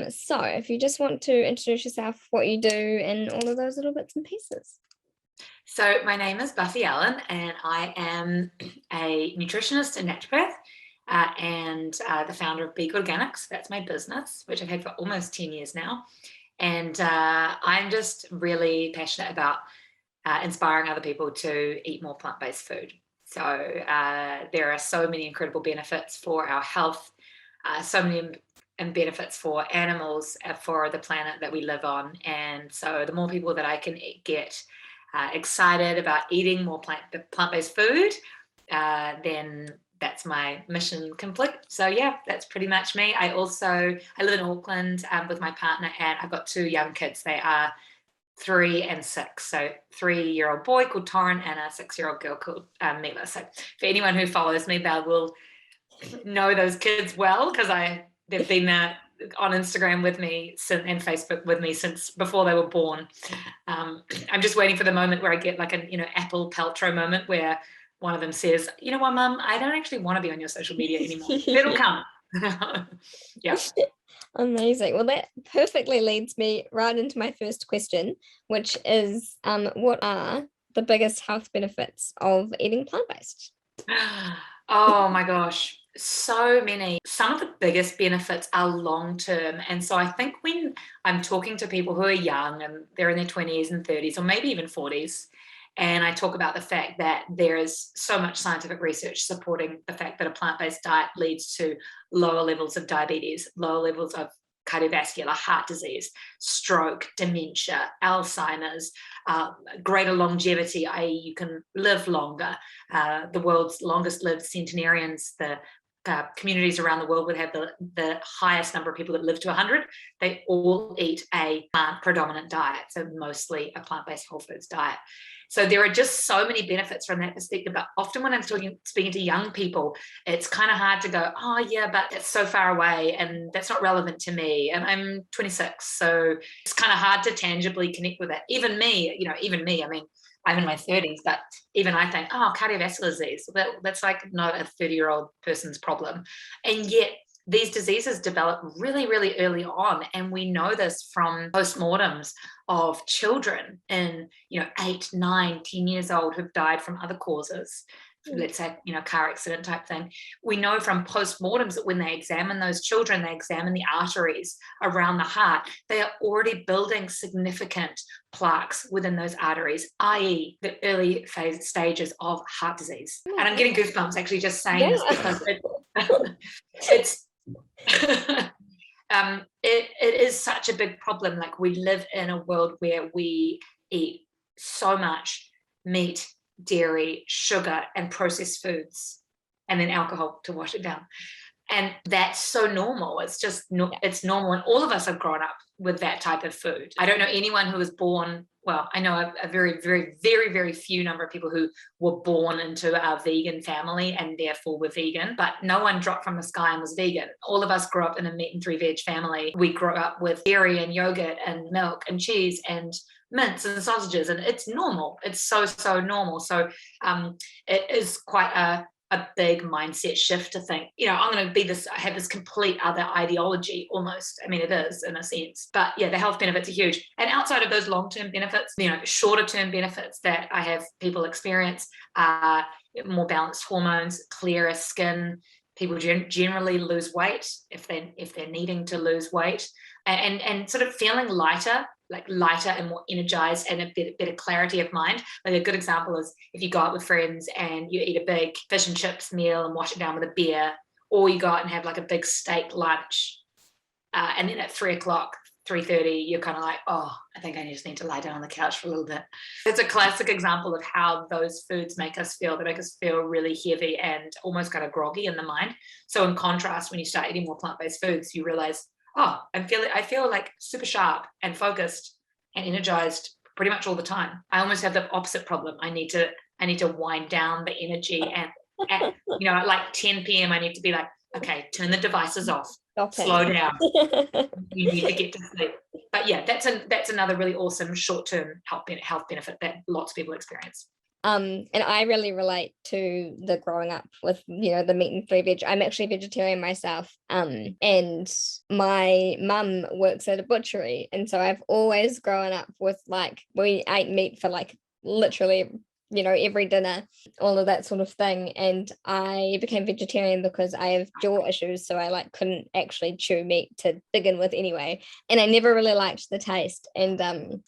So if you just want to introduce yourself, what you do, and all of those little bits and pieces. So my name is Buffy Ellen, and I am a nutritionist and naturopath, and the founder of Be Good Organics. That's my business, which I've had for almost 10 years now. And I'm just really passionate about inspiring other people to eat more plant-based food. So there are so many incredible benefits for our health, so many benefits for animals, for the planet that we live on. And so the more people that I can get excited about eating more plant-based food, then that's my mission complete. So yeah, that's pretty much me. I live in Auckland with my partner, and I've got 2 young kids. They are 3 and 6. So 3-year-old boy called Torrin and a 6-year-old girl called Mila. So for anyone who follows me, they will know those kids well, because they've been on Instagram with me and Facebook with me since before they were born. I'm just waiting for the moment where I get like an Apple Paltrow moment where one of them says, "You know what, Mum, I don't actually want to be on your social media anymore." It'll come. Yeah. Amazing. Well, that perfectly leads me right into my first question, which is, what are the biggest health benefits of eating plant-based? Oh my gosh, so many. Some of the biggest benefits are long term. And so I think when I'm talking to people who are young and they're in their 20s and 30s, or maybe even 40s, and I talk about the fact that there is so much scientific research supporting the fact that a plant-based diet leads to lower levels of diabetes, lower levels of cardiovascular, heart disease, stroke, dementia, Alzheimer's, greater longevity, i.e. you can live longer. The world's longest lived centenarians, the communities around the world would have the highest number of people that live to 100. They all eat a plant predominant diet, so mostly a plant-based whole foods diet. So there are just so many benefits from that perspective. But often when I'm speaking to young people, it's kind of hard to go, "Oh yeah, but it's so far away and that's not relevant to me. And I'm 26." So it's kind of hard to tangibly connect with it. Even me, I mean, I'm in my 30s, but even I think, "Oh, cardiovascular disease, that's like not a 30-year-old person's problem." And yet these diseases develop really, really early on. And we know this from postmortems of children in, 8, 9, 10 years old who've died from other causes. Let's say, car accident type thing. We know from postmortems that when they examine those children, they examine the arteries around the heart. They are already building significant plaques within those arteries, i.e. the early stages of heart disease. And I'm getting goosebumps actually just saying this, because it's it is such a big problem. Like, we live in a world where we eat so much meat, dairy, sugar, and processed foods, and then alcohol to wash it down. And that's so normal. It's just it's normal. And all of us have grown up with that type of food. I don't know anyone who was born, well, I know a very, very, very, very few number of people who were born into a vegan family and therefore were vegan, but no one dropped from the sky and was vegan. All of us grew up in a meat and 3 veg family. We grew up with dairy and yogurt and milk and cheese and mince and sausages, and it's normal. It's so normal. So it is quite a big mindset shift to think, I'm going to have this complete other ideology almost. I mean, it is in a sense, but yeah, the health benefits are huge. And outside of those long-term benefits, shorter term benefits that I have people experience are more balanced hormones, clearer skin. People generally lose weight if they're needing to lose weight, and sort of feeling lighter and more energized, and a better clarity of mind. Like, a good example is if you go out with friends and you eat a big fish and chips meal and wash it down with a beer, or you go out and have like a big steak lunch, and then at 3:30, you're kind of like, "Oh, I think I just need to lie down on the couch for a little bit." It's a classic example of how those foods make us feel. They make us feel really heavy and almost kind of groggy in the mind. So in contrast, when you start eating more plant-based foods, you realize, "Oh, I feel like super sharp and focused and energized pretty much all the time." I almost have the opposite problem. I need to wind down the energy, and at like 10 p.m. I need to be like, "Okay, turn the devices off, slow down. You need to get to sleep." But yeah, that's another really awesome short-term health benefit that lots of people experience. And I really relate to the growing up with, the meat and three veg. I'm actually vegetarian myself. And my mum works at a butchery. And so I've always grown up with like, we ate meat for like literally, every dinner, all of that sort of thing. And I became vegetarian because I have jaw issues. So I like couldn't actually chew meat to begin with anyway. And I never really liked the taste. And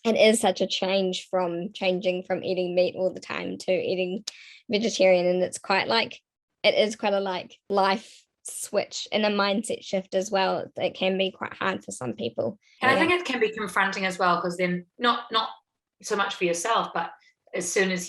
it is such a changing from eating meat all the time to eating vegetarian. And it is quite a like life switch and a mindset shift as well. It can be quite hard for some people. And I think it can be confronting as well, because then not so much for yourself, but as soon as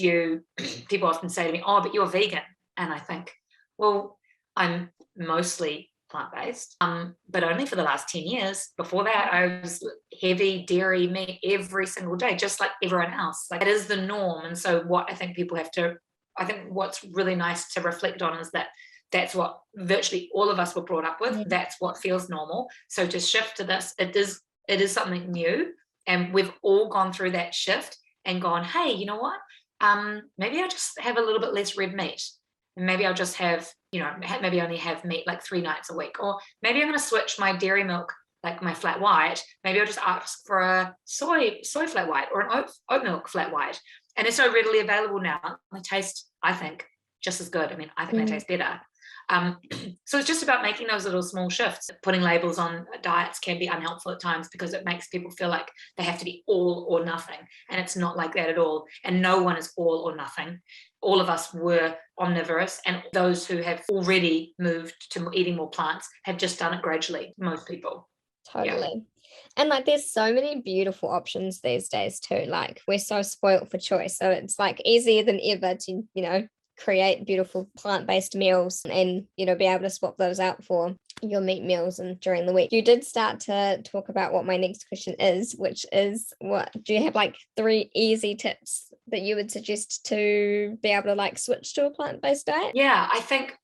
people often say to me, oh, but you're vegan. And I think, well, I'm mostly plant-based, but only for the last 10 years. Before that, I was heavy dairy meat every single day, just like everyone else. Like, it is the norm. And so what I think what's really nice to reflect on is that that's what virtually all of us were brought up with. Mm-hmm. That's what feels normal. So to shift to this, it is something new. And we've all gone through that shift and gone, hey, you know what? Maybe I'll just have a little bit less red meat. And maybe I'll just have, maybe only have meat like 3 nights a week. Or maybe I'm going to switch my dairy milk, like my flat white. Maybe I'll just ask for a soy flat white or an oat milk flat white. And it's so readily available now. They taste, I think, just as good. I mean, I think they taste better. So it's just about making those little small shifts. Putting labels on diets can be unhelpful at times because it makes people feel like they have to be all or nothing. And it's not like that at all. And no one is all or nothing. All of us were omnivorous, and those who have already moved to eating more plants have just done it gradually. Most people. Totally. Yeah. And like there's so many beautiful options these days too. Like we're so spoiled for choice. So it's like easier than ever to, create beautiful plant-based meals and be able to swap those out for your meat meals and during the week. You did start to talk about what my next question is, which is, what do you have like 3 easy tips that you would suggest to be able to like switch to a plant-based diet? Yeah, I think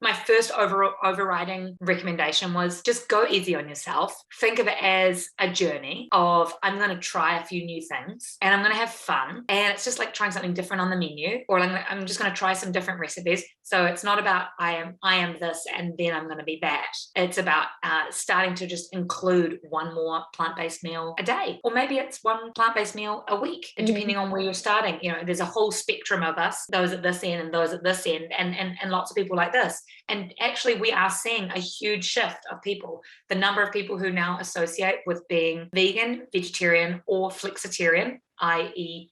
my first overriding recommendation was just go easy on yourself. Think of it as a journey of, I'm going to try a few new things and I'm going to have fun. And it's just like trying something different on the menu, or I'm just going to try some different recipes. So it's not about I am this and then I'm going to be that. It's about starting to just include one more plant-based meal a day, or maybe it's one plant-based meal a week, depending on where you're starting. There's a whole spectrum of us, those at this end and those at this end, and lots of people like this. And actually, we are seeing a huge shift of people. The number of people who now associate with being vegan, vegetarian, or flexitarian, i.e.,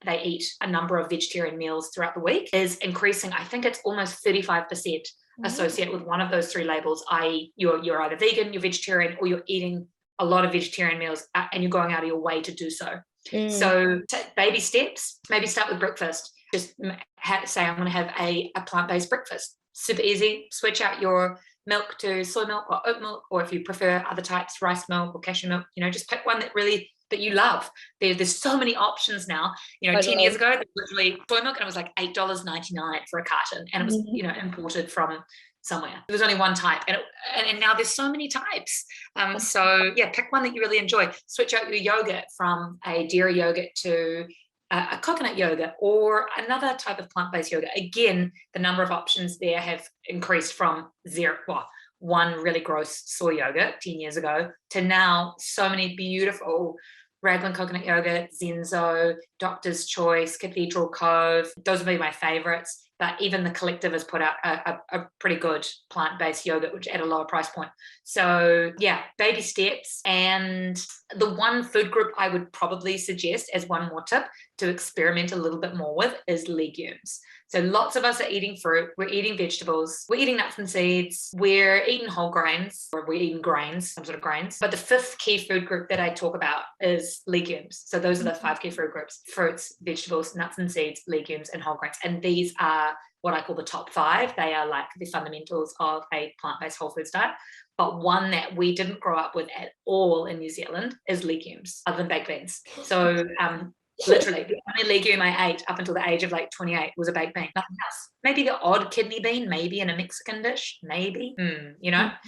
they eat a number of vegetarian meals throughout the week, is increasing. I think it's almost 35% associate with one of those 3 labels, i.e. you're either vegan, you're vegetarian, or you're eating a lot of vegetarian meals and you're going out of your way to do so. So baby steps, maybe start with breakfast. Just say I'm going to have a plant-based breakfast. Super easy. Switch out your milk to soy milk or oat milk, or if you prefer other types, rice milk or cashew milk, just pick one that you love. There's so many options now. 10 years ago, there was literally soy milk and it was like $8.99 for a carton, and it was imported from somewhere. There was only one type, and now there's so many types. So yeah, pick one that you really enjoy. Switch out your yogurt from a dairy yogurt to a coconut yogurt or another type of plant-based yogurt. Again, the number of options there have increased from one really gross soy yogurt 10 years ago to now so many beautiful Raglan coconut yogurt, Zenzo, Doctor's Choice, Cathedral Cove. Those would be my favorites. But even the Collective has put out a pretty good plant-based yogurt, which at a lower price point. So yeah, baby steps. And the one food group I would probably suggest as one more tip to experiment a little bit more with is legumes. So lots of us are eating fruit, we're eating vegetables, we're eating nuts and seeds, we're eating whole grains, or we're eating grains, some sort of grains. But the 5th key food group that I talk about is legumes. So those are the 5 key food groups: fruits, vegetables, nuts and seeds, legumes, and whole grains. And these are what I call the top 5. They are like the fundamentals of a plant-based whole foods diet. But one that we didn't grow up with at all in New Zealand is legumes, other than baked beans. So literally, the only legume I ate up until the age of like 28 was a baked bean, nothing else. Maybe the odd kidney bean, maybe in a Mexican dish, maybe,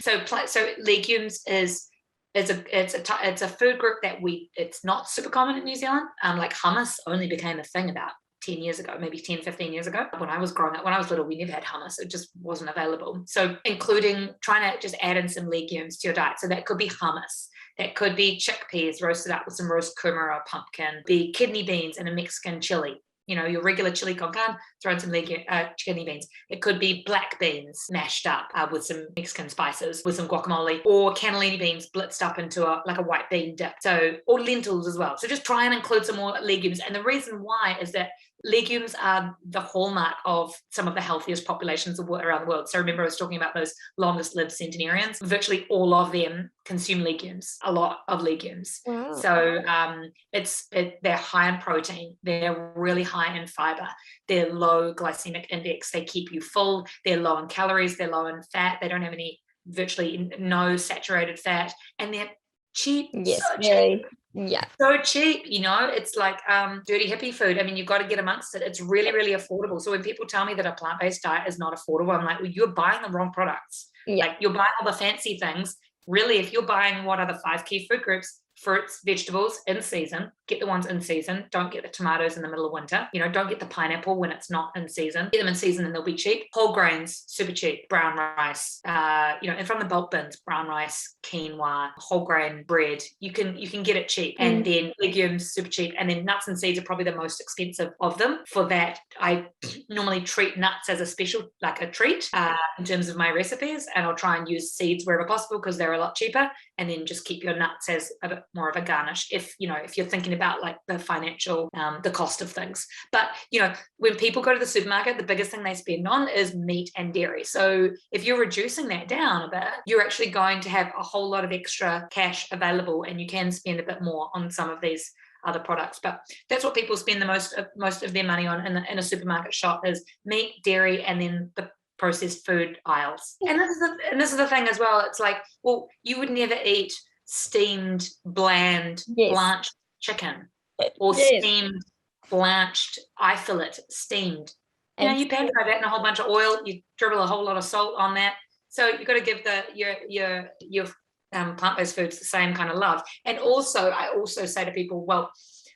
So legumes is it's a food group that it's not super common in New Zealand. Like hummus only became a thing about 10 years ago, maybe 10, 15 years ago. When I was growing up, when I was little, we never had hummus. It just wasn't available. So including trying to just add in some legumes to your diet. So that could be hummus. That could be chickpeas roasted up with some roast kumara or pumpkin, be kidney beans and a Mexican chili. You know, your regular chili con carne, throw in some kidney beans. It could be black beans mashed up with some Mexican spices, with some guacamole, or cannellini beans blitzed up into a white bean dip. So, or lentils as well. So just try and include some more legumes. And the reason why is that legumes are the hallmark of some of the healthiest populations around the world. So remember, I was talking about those longest lived centenarians. Virtually all of them consume legumes, a lot of legumes. Wow. So they're high in protein. They're really high in fiber. They're low glycemic index. They keep you full. They're low in calories. They're low in fat. They don't have virtually no saturated fat, and they're cheap. Yes, so very cheap. Yeah. So cheap, you know, it's like dirty hippie food. I mean, you've got to get amongst it. It's really, really affordable. So when people tell me that a plant-based diet is not affordable, I'm like, well, you're buying the wrong products. Yeah. Like, you're buying all the fancy things. Really, if you're buying what are the 5 key food groups, fruits, vegetables in season, get the ones in season. Don't get the tomatoes in the middle of winter. You know, don't get the pineapple when it's not in season. Get them in season and they'll be cheap. Whole grains, super cheap. Brown rice, and from the bulk bins, brown rice, quinoa, whole grain bread. You can get it cheap. And then legumes, super cheap. And then nuts and seeds are probably the most expensive of them. For that, I normally treat nuts as a special, like a treat in terms of my recipes. And I'll try and use seeds wherever possible because they're a lot cheaper. And then just keep your nuts as a bit more of a garnish if you're thinking about like the financial the cost of things. But when people go to the supermarket, the biggest thing they spend on is meat and dairy. So if you're reducing that down a bit, you're actually going to have a whole lot of extra cash available, and you can spend a bit more on some of these other products. But that's what people spend the most of their money on in a supermarket shop, is meat, dairy, and then the processed food aisles. And this is the thing as well. It's like, well, you would never eat steamed, bland, blanched chicken, or steamed, blanched eye fillet, steamed. You pan fry that in a whole bunch of oil. You dribble a whole lot of salt on that. So you've got to give your plant-based foods the same kind of love. And also, I also say to people, well,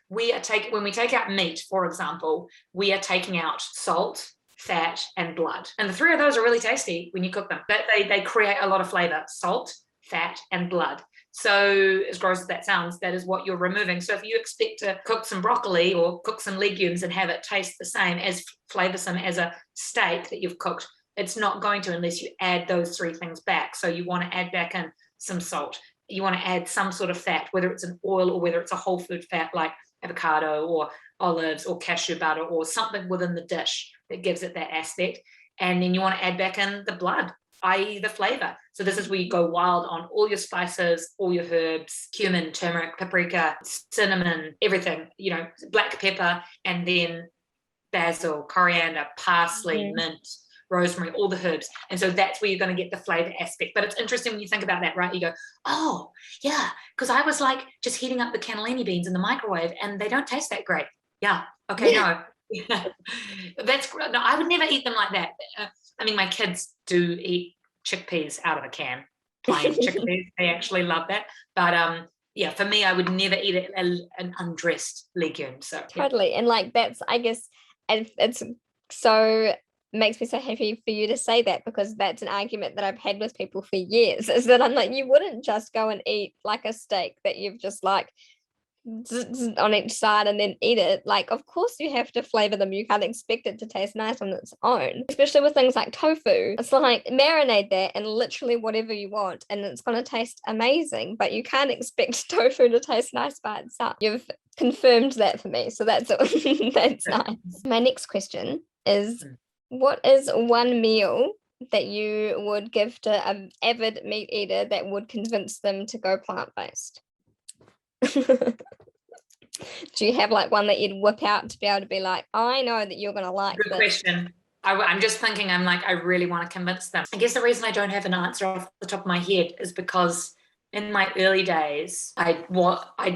when we take out meat, for example, we are taking out salt, fat, and blood. And the 3 of those are really tasty when you cook them. But they create a lot of flavor: salt, fat, and blood. So as gross as that sounds, that is what you're removing. So if you expect to cook some broccoli or cook some legumes and have it taste the same, as flavoursome as a steak that you've cooked, it's not going to, unless you add those 3 things back. So you want to add back in some salt. You want to add some sort of fat, whether it's an oil or whether it's a whole food fat like avocado or olives or cashew butter, or something within the dish that gives it that aspect. And then you want to add back in the blood, i.e. the flavor. So this is where you go wild on all your spices, all your herbs: cumin, turmeric, paprika, cinnamon, everything, black pepper, and then basil, coriander, parsley, mint, rosemary, all the herbs. And so that's where you're going to get the flavor aspect. But it's interesting when you think about that, right? You go, oh yeah, because I was like just heating up the cannellini beans in the microwave and they don't taste that great. Yeah. Okay. No. No, I would never eat them like that. I mean, my kids do eat chickpeas out of a can, plain chickpeas. They actually love that. But for me, I would never eat an undressed legume. So totally. And like, that's, I guess, and it's so makes me so happy for you to say that, because that's an argument that I've had with people for years, is that I'm like, you wouldn't just go and eat like a steak that you've just like on each side and then eat it. Like, of course you have to flavor them. You can't expect it to taste nice on its own, especially with things like tofu. It's like, marinate that in literally whatever you want and it's going to taste amazing, but you can't expect tofu to taste nice by itself. You've confirmed that for me, so that's that's nice. My next question is, what is one meal that you would give to an avid meat eater that would convince them to go plant-based? Do you have like one that you'd whip out to be able to be like, I know that you're going to like Good this? question. I'm just thinking, I'm like, I really want to convince them. I guess the reason I don't have an answer off the top of my head is because in my early days, I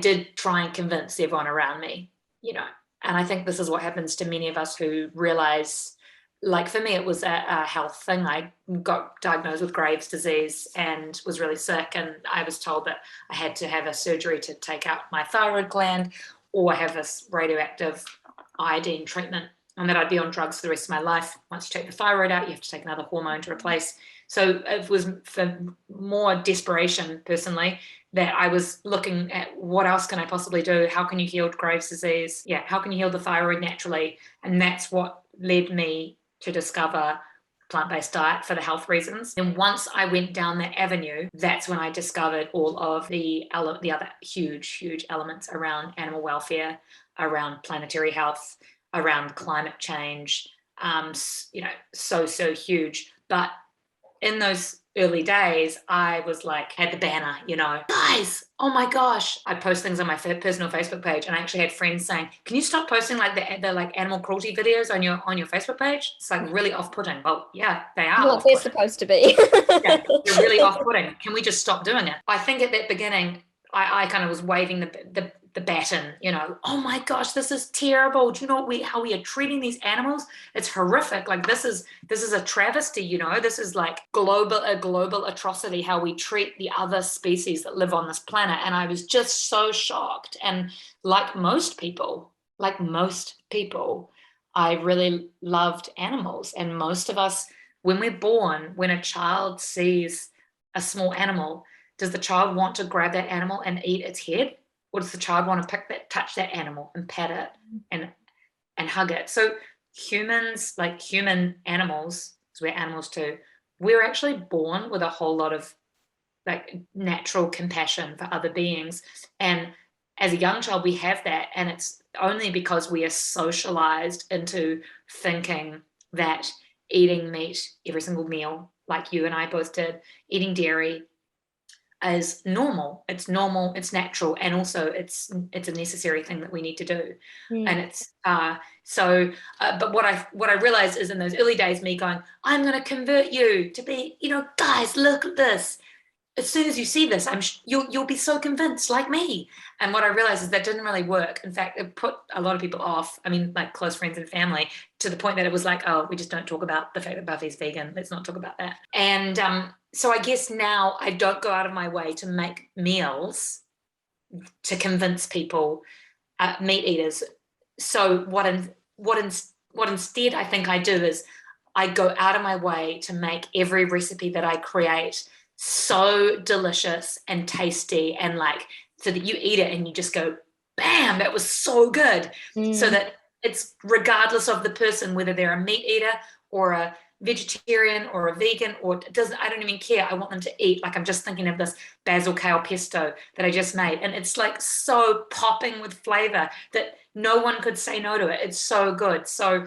did try and convince everyone around me, and I think this is what happens to many of us who realize, like for me, it was a health thing. I got diagnosed with Graves' disease and was really sick. And I was told that I had to have a surgery to take out my thyroid gland or have this radioactive iodine treatment, and that I'd be on drugs for the rest of my life. Once you take the thyroid out, you have to take another hormone to replace. So it was for more desperation, personally, that I was looking at what else can I possibly do? How can you heal Graves' disease? Yeah, how can you heal the thyroid naturally? And that's what led me to discover plant-based diet for the health reasons. And once I went down that avenue, that's when I discovered all of the other huge elements around animal welfare, around planetary health, around climate change, so huge. But in those early days, I was like, had the banner, guys, oh my gosh. I post things on my personal Facebook page, and I actually had friends saying, can you stop posting like the like animal cruelty videos on your Facebook page? It's like really off-putting. Well, yeah, they are What they're supposed to be. Yeah, they're really off-putting. Can we just stop doing it? I think at that beginning, I kind of was waving the baton, oh my gosh, this is terrible. Do you know how we are treating these animals? It's horrific. Like this is a travesty, this is like a global atrocity how we treat the other species that live on this planet. And I was just so shocked. And like most people, I really loved animals. And most of us, when we're born, when a child sees a small animal, does the child want to grab that animal and eat its head? Or does the child want to touch that animal and pet it and hug it? So humans, like human animals, because we're animals too, we're actually born with a whole lot of like natural compassion for other beings. And as a young child, we have that. And it's only because we are socialized into thinking that eating meat every single meal, like you and I both did, eating dairy, is normal. It's normal, it's natural, and also it's a necessary thing that we need to do. And it's but what I realized is in those early days, me going, I'm going to convert you to be, guys, look at this. As soon as you see this, you'll be so convinced like me. And what I realized is that didn't really work. In fact, it put a lot of people off. I mean, like close friends and family, to the point that it was like, oh, we just don't talk about the fact that Buffy's vegan. Let's not talk about that. And so I guess now I don't go out of my way to make meals to convince people, meat eaters. So what instead I think I do is I go out of my way to make every recipe that I create so delicious and tasty, and like so that you eat it and you just go, bam, that was so good. So that it's regardless of the person, whether they're a meat eater or a vegetarian or a vegan, or I don't even care. I want them to eat. Like I'm just thinking of this basil kale pesto that I just made, and it's like so popping with flavor that no one could say no to it. It's so good. So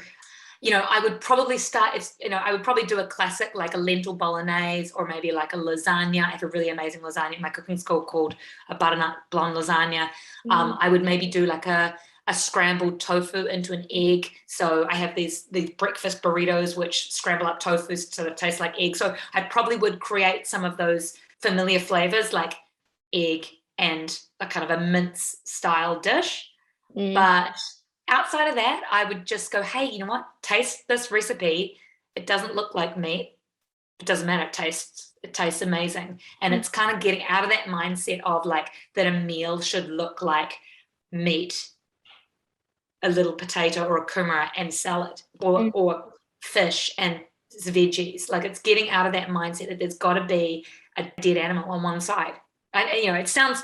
I would probably I would probably do a classic like a lentil bolognese, or maybe like a lasagna. I have a really amazing lasagna at my cooking school called a butternut blonde lasagna. I would maybe do like a scrambled tofu into an egg. So I have these breakfast burritos which scramble up tofu so it tastes like egg. So I probably would create some of those familiar flavors like egg and a kind of a mince style dish. But outside of that, I would just go, hey, you know what? Taste this recipe. It doesn't look like meat. It doesn't matter. It tastes amazing. And it's kind of getting out of that mindset of like that a meal should look like meat, a little potato or a kumara and salad, or fish and veggies. Like it's getting out of that mindset that there's got to be a dead animal on one side. And it sounds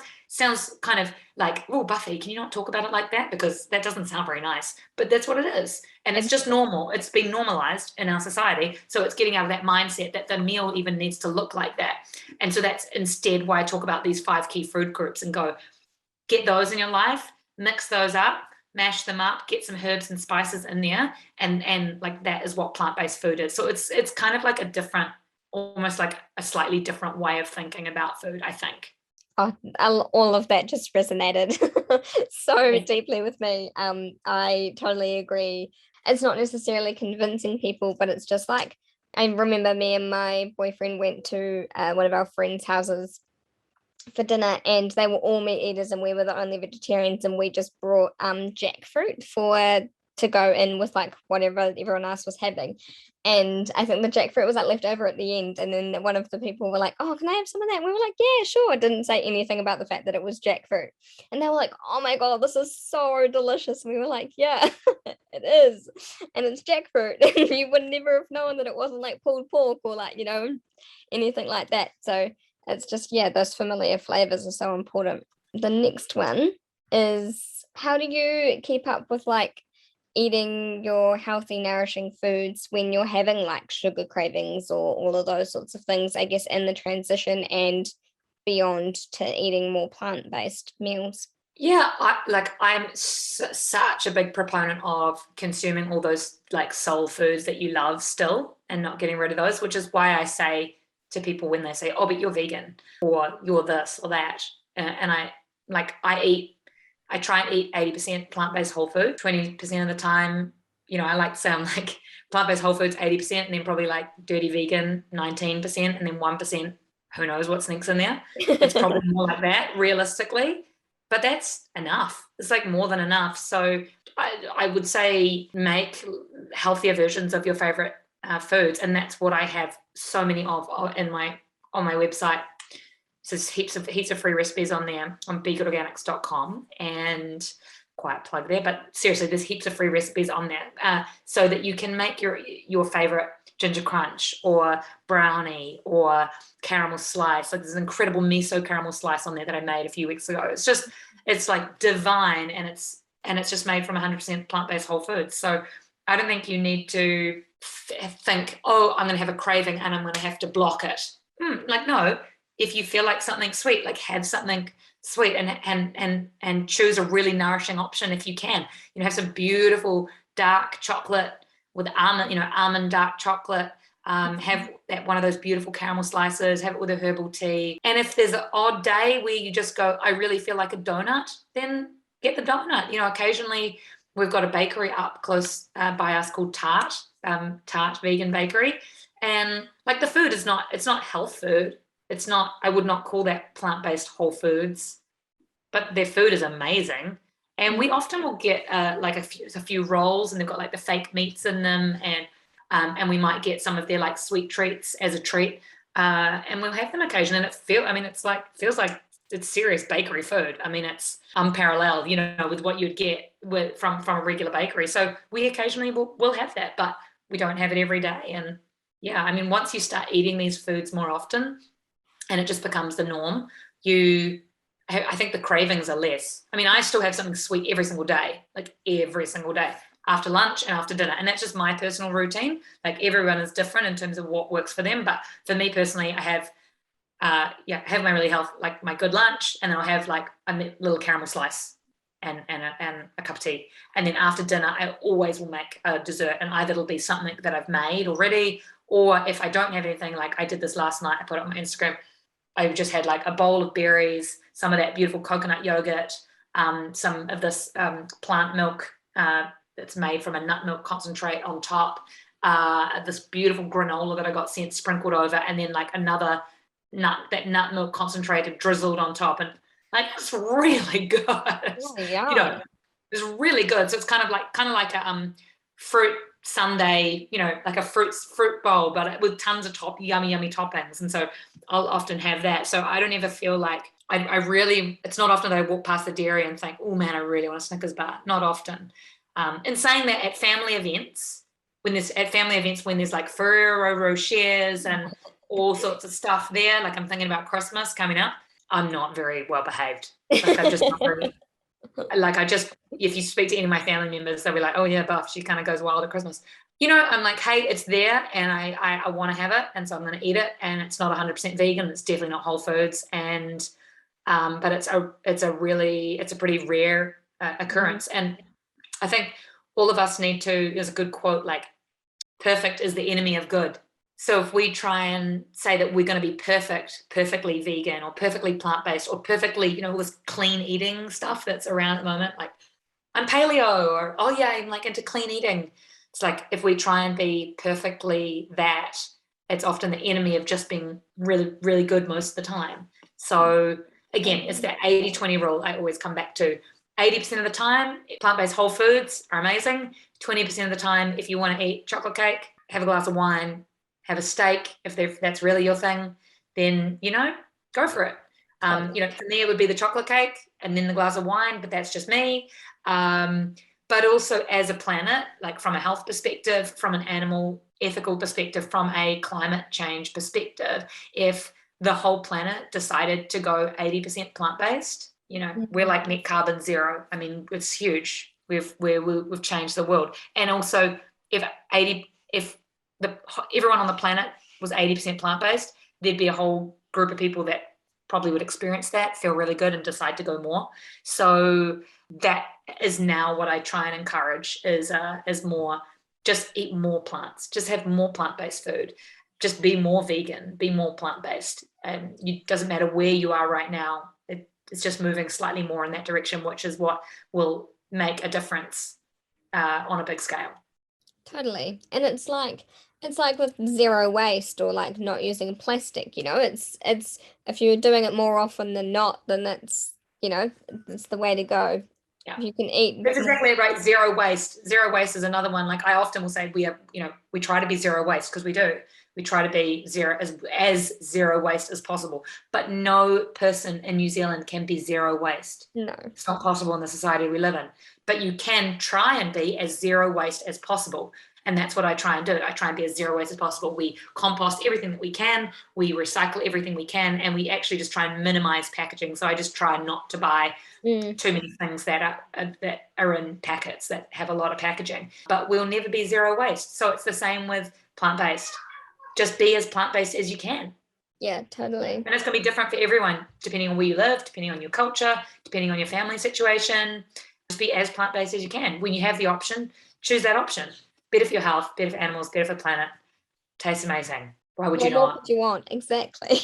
kind of like, oh, Buffy, can you not talk about it like that? Because that doesn't sound very nice. But that's what it is. And it's just normal. It's been normalized in our society. So it's getting out of that mindset that the meal even needs to look like that. And so that's instead why I talk about these 5 key food groups and go, get those in your life, mix those up, mash them up, get some herbs and spices in there. And like that is what plant-based food is. So it's kind of like almost like a slightly different way of thinking about food, I think. Oh, all of that just resonated so deeply with me. I totally agree. It's not necessarily convincing people, but it's just like, I remember me and my boyfriend went to one of our friends' houses for dinner, and they were all meat eaters and we were the only vegetarians, and we just brought jackfruit for to go in with like whatever everyone else was having. And I think the jackfruit was like left over at the end. And then one of the people were like, "Oh, can I have some of that?" And we were like, "Yeah, sure." Didn't say anything about the fact that it was jackfruit. And they were like, "Oh my God, this is so delicious." And we were like, "Yeah, it is." And it's jackfruit. And you would never have known that it wasn't like pulled pork or like, anything like that. So it's just, yeah, those familiar flavors are so important. The next one is, how do you keep up with like eating your healthy, nourishing foods when you're having like sugar cravings or all of those sorts of things, I guess, in the transition and beyond to eating more plant-based meals? Yeah, I'm such a big proponent of consuming all those like soul foods that you love still and not getting rid of those, which is why I say to people when they say, "Oh, but you're vegan," or "You're this or that," and I try and eat 80% plant-based whole food, 20% of the time, I like to say I'm like plant-based whole foods 80%, and then probably like dirty vegan 19%, and then 1%, who knows what sneaks in there. It's probably more like that realistically, but that's enough. It's like more than enough. So I would say make healthier versions of your favorite foods, and that's what I have so many of on my website. So there's heaps of free recipes on there on begoodorganics.com, and quiet plug there, but seriously, there's heaps of free recipes on there, so that you can make your favorite ginger crunch or brownie or caramel slice. Like there's an incredible miso caramel slice on there that I made a few weeks ago. It's like divine, and it's just made from 100% plant-based whole foods. So I don't think you need to think, "Oh, I'm going to have a craving and I'm going to have to block it." Like, no. If you feel like something sweet, like have something sweet, and choose a really nourishing option if you can. Have some beautiful dark chocolate with almond dark chocolate. Have that one of those beautiful caramel slices. Have it with a herbal tea. And if there's an odd day where you just go, "I really feel like a donut," then get the donut. Occasionally we've got a bakery up close by us called Tart Vegan Bakery, and like the food is it's not health food. It's not, I would not call that plant-based whole foods, but their food is amazing. And we often will get like a few rolls, and they've got like the fake meats in them, and we might get some of their like sweet treats as a treat, and we'll have them occasionally. And feels like it's serious bakery food. I mean, it's unparalleled, with what you'd get from a regular bakery. So we occasionally will have that, but we don't have it every day. And yeah, I mean, once you start eating these foods more often, and it just becomes the norm, I think the cravings are less. I mean, I still have something sweet every single day, after lunch and after dinner. And that's just my personal routine. Like everyone is different in terms of what works for them. But for me personally, I have my really like my good lunch, and then I'll have like a little caramel slice and a cup of tea. And then after dinner, I always will make a dessert, and either it'll be something that I've made already, or if I don't have anything, like I did this last night, I put it on my Instagram, I just had like a bowl of berries, some of that beautiful coconut yogurt, some of this plant milk that's made from a nut milk concentrate on top, this beautiful granola that I got sent sprinkled over, and then like another nut milk concentrated drizzled on top, and like it's really good. Oh, yeah. It's really good. So it's kind of like a fruit sundae, like a fruit bowl, but with tons of yummy toppings. And so I'll often have that. So I don't ever feel like I really, it's not often that I walk past the dairy and think, "Oh man, I really want a Snickers bar." Not often. And saying that, at family events, when there's like Ferrero Rochers and all sorts of stuff there, like I'm thinking about Christmas coming up, I'm not very well behaved. Like I'm just not very, if you speak to any of my family members, they'll be like, "Oh yeah, Buff, she kind of goes wild at Christmas." I'm like, "Hey, it's there, and I want to have it, and so I'm going to eat it, and it's not 100% vegan. It's definitely not whole foods, and but it's a pretty rare occurrence." And I think all of us need to. There's a good quote, like, "Perfect is the enemy of good." So if we try and say that we're going to be perfectly vegan or perfectly plant-based or perfectly, all this clean eating stuff that's around at the moment, like I'm paleo, or, "Oh yeah, I'm like into clean eating." It's like, if we try and be perfectly that, it's often the enemy of just being really, really good most of the time. So again, it's that 80-20 rule I always come back to. 80% of the time, plant-based whole foods are amazing. 20% of the time, if you want to eat chocolate cake, have a glass of wine, have a steak, if that's really your thing, then, go for it. For me, it would be the chocolate cake and then the glass of wine, but that's just me. But also as a planet, like from a health perspective, from an animal ethical perspective, from a climate change perspective, if the whole planet decided to go 80% plant-based, we're like net carbon zero. I mean, it's huge. We've changed the world. And also if everyone on the planet was 80% plant-based, there'd be a whole group of people that probably would experience that, feel really good, and decide to go more. So that is now what I try and encourage is more, just eat more plants, just have more plant-based food, just be more vegan, be more plant-based. And it doesn't matter where you are right now, it's just moving slightly more in that direction, which is what will make a difference on a big scale. Totally. And it's like with zero waste, or like not using plastic, it's if you're doing it more often than not, then that's it's the way to go. Yeah. If you can eat. That's exactly right. Zero waste is another one. Like I often will say, we try to be zero waste, because we do. We try to be as zero waste as possible. But no person in New Zealand can be zero waste. No. It's not possible in the society we live in. But you can try and be as zero waste as possible. And that's what I try and do. I try and be as zero waste as possible. We compost everything that we can. We recycle everything we can. And we actually just try and minimize packaging. So I just try not to buy too many things that are in packets that have a lot of packaging. But we'll never be zero waste. So it's the same with plant-based. Just be as plant-based as you can. Yeah, totally. And it's going to be different for everyone, depending on where you live, depending on your culture, depending on your family situation. Just be as plant-based as you can. When you have the option, choose that option. Better for your health, better for animals, better for the planet. Tastes amazing. Why would you not? What would you want? Exactly.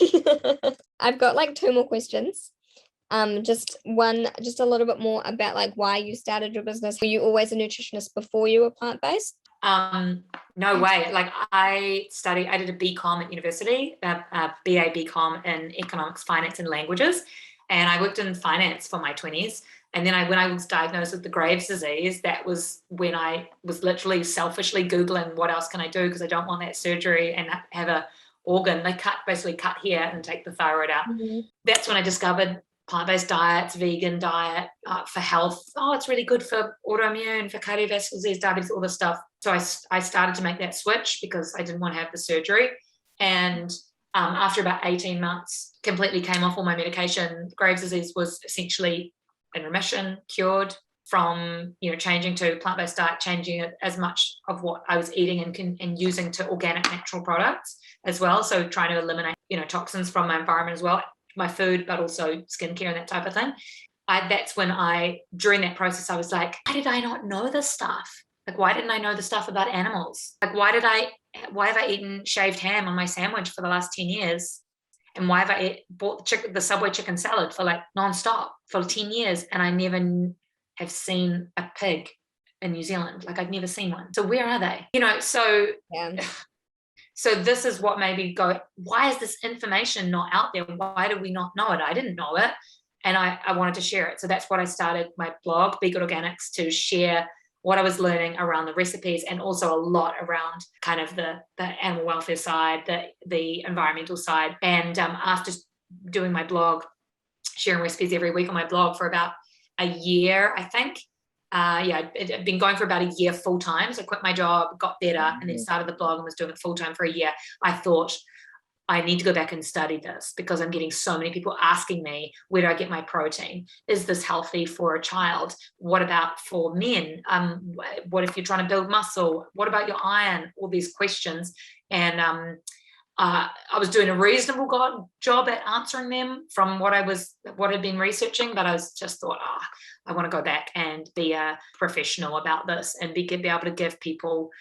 I've got like 2 more questions. Just a little bit more about like why you started your business. Were you always a nutritionist before you were plant-based? No way. Like I did a BCom at university, a BA BCom in economics, finance, and languages. And I worked in finance for my 20s. And then when I was diagnosed with the Graves' disease, that was when I was literally selfishly Googling what else can I do, because I don't want that surgery and have a organ. They basically cut here and take the thyroid out. Mm-hmm. That's when I discovered plant-based diets, vegan diet for health. Oh, it's really good for autoimmune, for cardiovascular disease, diabetes, all this stuff. So I started to make that switch because I didn't want to have the surgery. And after about 18 months, completely came off all my medication. Graves' disease was essentially in remission, cured from, changing to plant-based diet, changing it as much of what I was eating and using to organic natural products as well. So trying to eliminate, toxins from my environment as well, my food, but also skincare and that type of thing. That's when during that process, I was like, why did I not know this stuff? Like, why didn't I know the stuff about animals? Like, why have I eaten shaved ham on my sandwich for the last 10 years? And why have I bought the Subway chicken salad for like nonstop for 10 years? And I never have seen a pig in New Zealand. Like I've never seen one. So where are they? So yeah. So this is what made me go, why is this information not out there? Why do we not know it? I didn't know it. And I wanted to share it. So that's what I started my blog, Be Good Organics, to share what I was learning around the recipes, and also a lot around kind of the animal welfare side, the environmental side. And after doing my blog, sharing recipes every week on my blog for about a year, I think, I'd been going for about a year full time. So I quit my job, got better, and then started the blog and was doing it full time for a year. I thought, I need to go back and study this, because I'm getting so many people asking me, where do I get my protein? Is this healthy for a child? What about for men? What if you're trying to build muscle? What about your iron? All these questions. And I was doing a reasonable job at answering them from what I'd been researching, but I was just thought, I want to go back and be a professional about this and be able to give people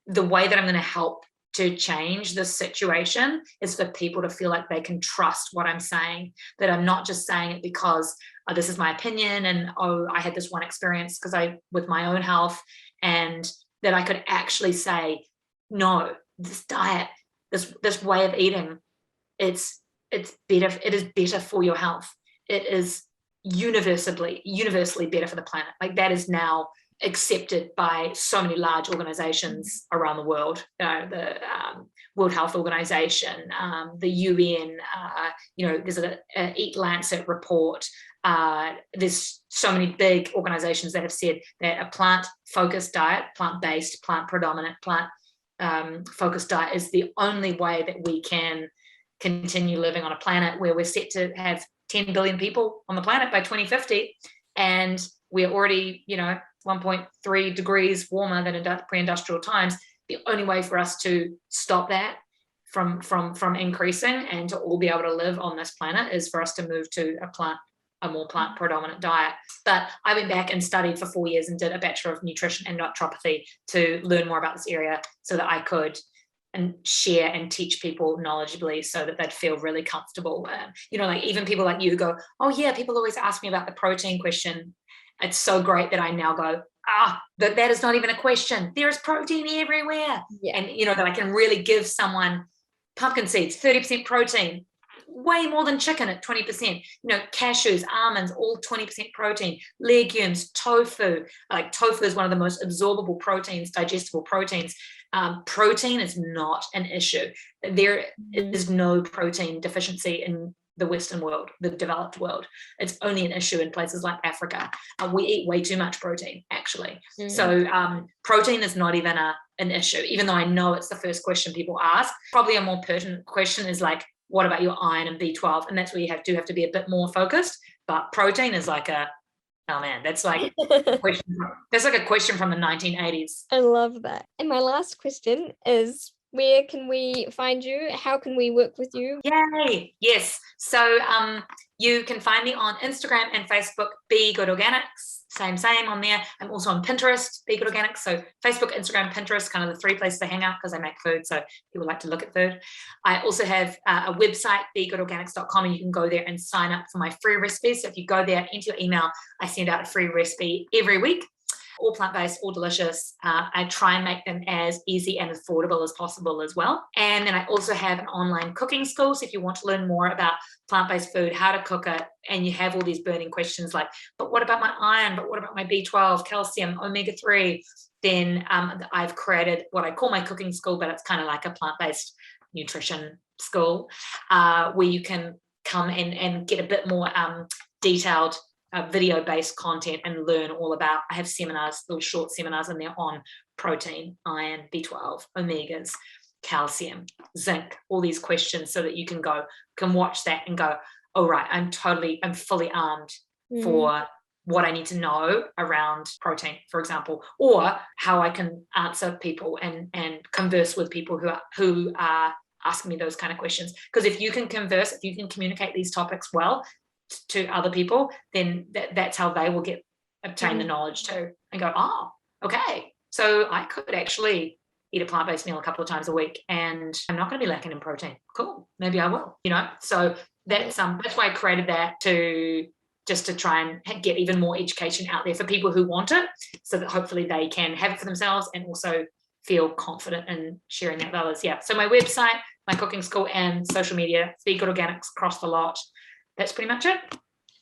the way that I'm going to help to change this situation is for people to feel like they can trust what I'm saying, that I'm not just saying it because this is my opinion and I had this one experience with my own health, and that I could actually say, no, this diet, this way of eating, it's better. It is better for your health. It is universally better for the planet. Like that is now accepted by so many large organizations around the world, the World Health Organization, the UN, there's a Eat Lancet report. There's so many big organizations that have said that a plant-focused diet, plant-based, plant-predominant, plant-focused diet is the only way that we can continue living on a planet where we're set to have 10 billion people on the planet by 2050. And we're already, 1.3 degrees warmer than in pre-industrial times. The only way for us to stop that from increasing and to all be able to live on this planet is for us to move to a more plant predominant diet. But I went back and studied for 4 years and did a Bachelor of Nutrition and Naturopathy to learn more about this area so that I could and share and teach people knowledgeably so that they'd feel really comfortable. Like even people like you go, oh yeah, people always ask me about the protein question. It's so great that I now go, that is not even a question. There is protein everywhere. Yeah. And, that I can really give someone pumpkin seeds, 30% protein, way more than chicken at 20%, cashews, almonds, all 20% protein, legumes, tofu. Like tofu is one of the most absorbable proteins, digestible proteins. Protein is not an issue. There is no protein deficiency in the Western world, the developed world. It's only an issue in places like Africa. We eat way too much protein, actually. So protein is not even an issue, even though I know it's the first question people ask. Probably a more pertinent question is like, what about your iron and B12? And that's where you do have to be a bit more focused. But protein is like that's like a question from the 1980s. I love that. And my last question is, where can we find you? How can we work with you? Yay! Yes. So you can find me on Instagram and Facebook, Be Good Organics. Same on there. I'm also on Pinterest, Be Good Organics. So Facebook, Instagram, Pinterest, kind of the three places I hang out because I make food. So people like to look at food. I also have a website, begoodorganics.com, and you can go there and sign up for my free recipes. So if you go there, enter your email, I send out a free recipe every week. All plant-based, all delicious. I try and make them as easy and affordable as possible as well. And then I also have an online cooking school. So if you want to learn more about plant-based food, how to cook it, and you have all these burning questions like, but what about my iron? But what about my B12, calcium, omega-3? Then I've created what I call my cooking school, but it's kind of like a plant-based nutrition school where you can come and get a bit more detailed video-based content and learn all about. I have seminars, little short seminars in there on protein, iron, B12, omegas, calcium, zinc, all these questions so that you can watch that and go, oh right, I'm fully armed for what I need to know around protein, for example, or how I can answer people and converse with people who are asking me those kind of questions. Because if you can communicate these topics well to other people, then that's how they will obtain the knowledge too and go, oh, okay, so I could actually eat a plant-based meal a couple of times a week and I'm not going to be lacking in protein. Cool, maybe I will, so that's why I created that, to try and get even more education out there for people who want it, so that hopefully they can have it for themselves and also feel confident in sharing that with others. So my website, my cooking school, and social media, Be Good Organics across the lot. That's pretty much it.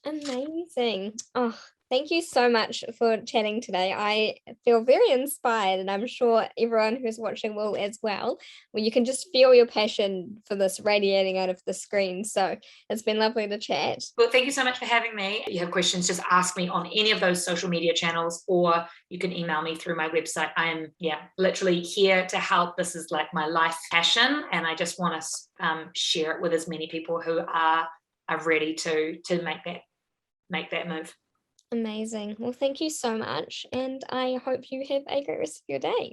Amazing. Oh, thank you so much for chatting today. I feel very inspired, and I'm sure everyone who's watching will as well. Well, you can just feel your passion for this radiating out of the screen. So it's been lovely to chat. Well, thank you so much for having me. If you have questions, just ask me on any of those social media channels, or you can email me through my website. I am literally here to help. This is like my life passion, and I just want to share it with as many people who are ready to make that move. Amazing. Well, thank you so much, and I hope you have a great rest of your day.